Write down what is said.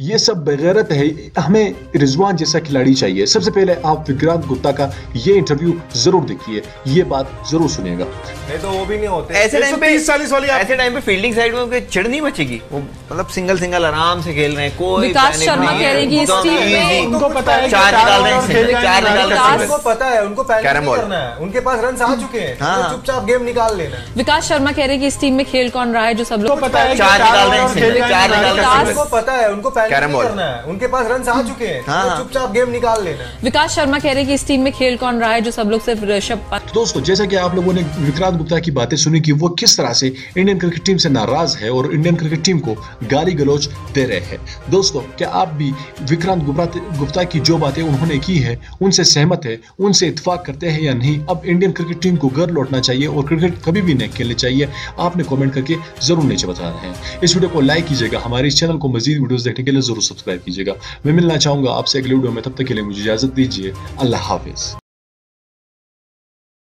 ये सब बेगैरत है। हमें रिजवान जैसा खिलाड़ी चाहिए। सबसे पहले आप विक्रांत गुप्ता का ये इंटरव्यू जरूर देखिए, ये बात जरूर सुनिएगा। नहीं तो वो भी नहीं होते। ऐसे टाइम पे फील्डिंग साइड में उनके चिड़ नहीं मचेगी। वो मतलब सिंगल आराम से खेल रहे हैं। कोई विकास शर्मा कह रहे हैं कि इस टीम में उनको पता है चार निकाल रहे हैं, उनको पता है, उनको पैनिक नहीं करना है, उनके पास रन आ चुके हैं, चुपचाप गेम निकाल लेना है। विकास शर्मा कह रहे हैं कि इस टीम में खेल कौन रहा है, जो सब लोग पता है चार निकाल रहे हैं, उनको पता है, उनको पैनिक नहीं करना है, उनके पास रन आ चुके हैं, चुपचाप गेम निकाल लेना है। विकास शर्मा कह रहे हैं कि इस टीम में खेल कौन रहा है, जो सब लोग सिर्फ ऋषभ पंत। दोस्तों, जैसा कि आप लोगों ने विक्रांत गुप्ता की बातें सुनी कि वो किस तरह से इंडियन क्रिकेट टीम से नाराज है और इंडियन क्रिकेट टीम को गाली गलौज दे रहे हैं। दोस्तों, क्या आप भी विक्रांत गुप्ता की जो बातें उन्होंने की है उनसे सहमत है, उनसे इत्तेफाक करते हैं या नहीं? अब इंडियन क्रिकेट टीम को घर लौटना चाहिए और क्रिकेट कभी भी नहीं खेलनी चाहिए? आपने कमेंट करके जरूर नीचे बता रहे हैं। इस वीडियो को लाइक कीजिएगा, हमारे इस चैनल को मजीद वीडियोस देखने के लिए जरूर सब्सक्राइब कीजिएगा। मैं मिलना चाहूंगा आपसे अगले वीडियो में, तब तक के लिए मुझे इजाजत दीजिए। अल्लाह हाफिज।